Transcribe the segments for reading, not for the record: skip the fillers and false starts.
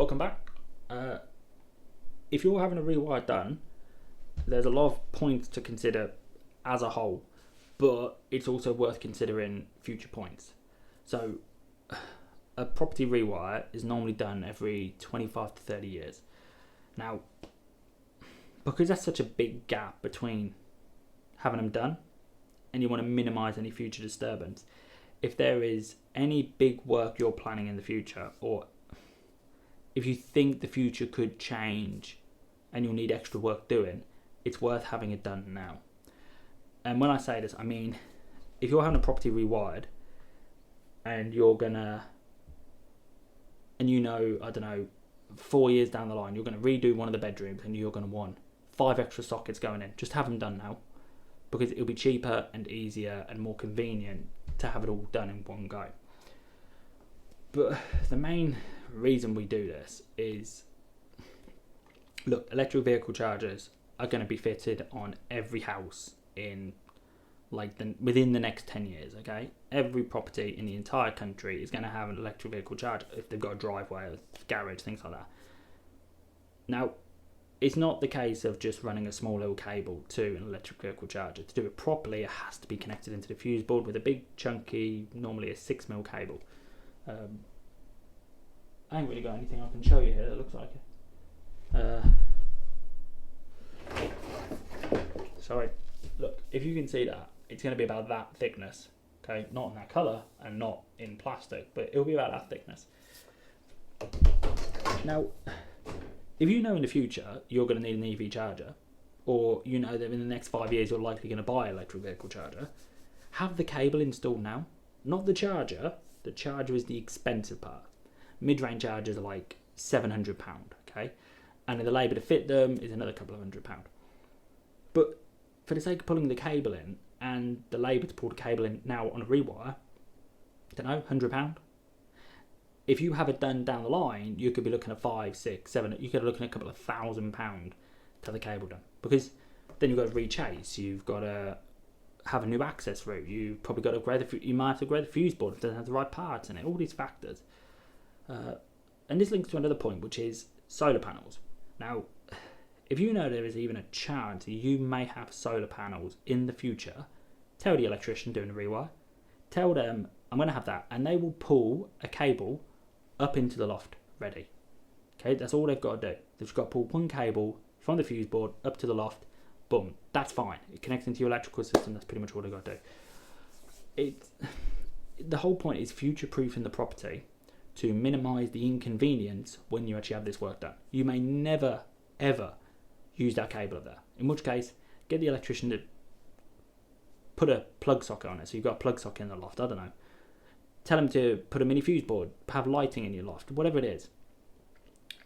welcome back. If you're having a rewire done, there's a lot of points to consider as a whole, but it's also worth considering future points. So, a property rewire is normally done every 25 to 30 years. Now, because that's such a big gap between having them done and you want to minimise any future disturbance, if there is any big work you're planning in the future, or if you think the future could change and you'll need extra work doing, it's worth having it done now. And when I say this, I mean, if you're having a property rewired and you're gonna, and you know, I don't know, 4 years down the line, you're gonna redo one of the bedrooms and you're gonna want 5 extra sockets going in, just have them done now, because it'll be cheaper and easier and more convenient to have it all done in one go. But the main reason we do this is, look, electric vehicle chargers are going to be fitted on every house in within the next 10 years, okay? Every property in the entire country is going to have an electric vehicle charger if they've got a driveway, a garage, things like that. Now, it's not the case of just running a small little cable to an electric vehicle charger. To do it properly, it has to be connected into the fuse board with a big, chunky, normally a 6mm cable. I ain't really got anything I can show you here that looks like it. Sorry. Look, if you can see that, it's going to be about that thickness. Okay, not in that colour and not in plastic, but it'll be about that thickness. Now, if you know in the future you're going to need an EV charger, or you know that in the next 5 years you're likely going to buy an electric vehicle charger, have the cable installed now. Not the charger. The charger is the expensive part. Mid-range chargers are like £700, okay? And the labour to fit them is another couple of £100. But for the sake of pulling the cable in, and the labour to pull the cable in now on a rewire, I don't know, £100? If you have it done down the line, you could be looking at 5, 6, 7, you could be looking at a couple of £1,000 to have the cable done. Because then you've got to rechase, you've got to have a new access route, you've probably got to upgrade you might have to upgrade the fuse board if it doesn't have the right parts in it, all these factors. And this links to another point, which is solar panels. Now, if you know there is even a chance you may have solar panels in the future, tell the electrician doing the rewire, tell them I'm going to have that, and they will pull a cable up into the loft ready. Okay, that's all they've got to do. They've just got to pull one cable from the fuse board up to the loft, boom, that's fine. It connects into your electrical system, that's pretty much all they've got to do. The whole point is future-proofing the property to minimise the inconvenience when you actually have this work done. You may never, ever use that cable up there. In which case, get the electrician to put a plug socket on it. So you've got a plug socket in the loft, I don't know. Tell them to put a mini fuse board, have lighting in your loft, whatever it is.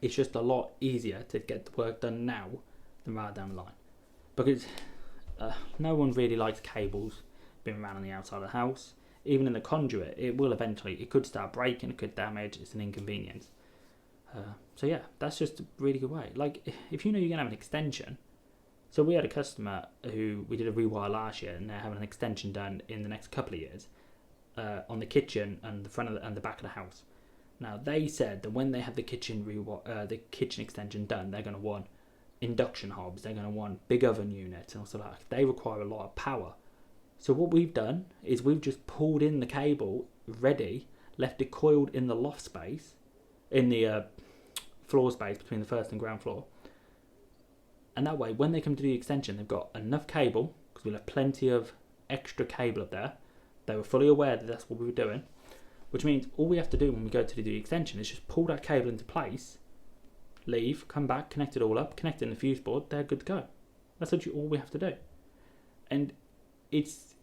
It's just a lot easier to get the work done now than right down the line. Because no one really likes cables being around on the outside of the house. Even in the conduit, it could start breaking, it could damage, it's an inconvenience. So yeah, that's just a really good way. Like, if you know you're going to have an extension, so we had a customer who we did a rewire last year, and they're having an extension done in the next couple of years on the kitchen and the front of and the back of the house. Now, they said that when they have the kitchen extension done, they're going to want induction hobs, they're going to want big oven units, and also like they require a lot of power. So what we've done is we've just pulled in the cable ready, left it coiled in the loft space, in the floor space between the first and ground floor. And that way, when they come to do the extension, they've got enough cable, because we'll have plenty of extra cable up there. They were fully aware that that's what we were doing, which means all we have to do when we go to do the extension is just pull that cable into place, leave, come back, connect it all up, connect it in the fuse board, they're good to go. That's literally all we have to do. And it's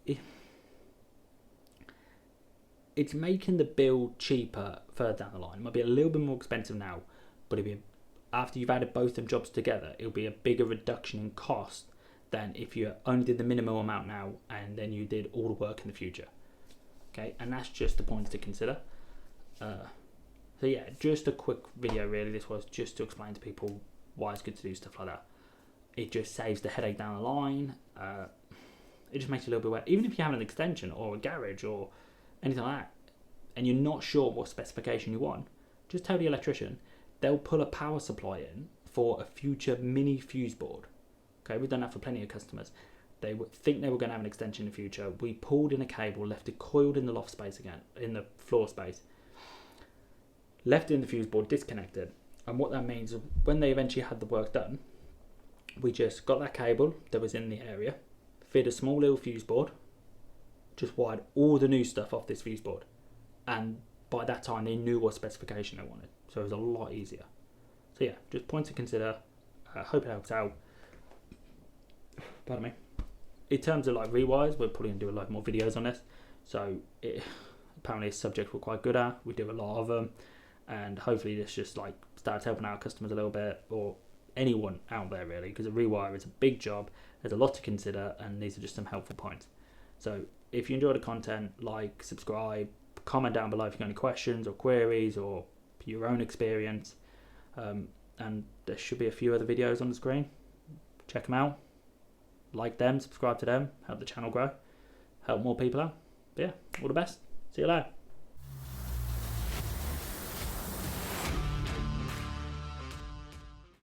making the build cheaper further down the line. It might be a little bit more expensive now, but after you've added both them jobs together, it'll be a bigger reduction in cost than if you only did the minimum amount now and then you did all the work in the future. Okay, and that's just the points to consider. So yeah, just a quick video really. This was just to explain to people why it's good to do stuff like that. It just saves the headache down the line. It just makes it a little bit better. Even if you have an extension or a garage or anything like that, and you're not sure what specification you want, just tell the electrician, they'll pull a power supply in for a future mini fuse board. Okay, we've done that for plenty of customers. They would think they were going to have an extension in the future. We pulled in a cable, left it coiled in the loft space again, in the floor space, left it in the fuse board, disconnected. And what that means is when they eventually had the work done, we just got that cable that was in the area, fed a small little fuse board, just wired all the new stuff off this fuse board. And by that time, they knew what specification they wanted. So it was a lot easier. So yeah, just points to consider. Hope it helps out. Pardon me. In terms of like rewires, we're probably going to do a lot more videos on this. So apparently it's a subject we're quite good at. We do a lot of them. And hopefully this just like starts helping our customers a little bit, or anyone out there really, because a rewire is a big job. There's a lot to consider, and these are just some helpful points. So if you enjoy the content, like, subscribe, comment down below if you've got any questions or queries or your own experience. And there should be a few other videos on the screen. Check them out. Like them, subscribe to them, help the channel grow, help more people out. But yeah, all the best. See you later.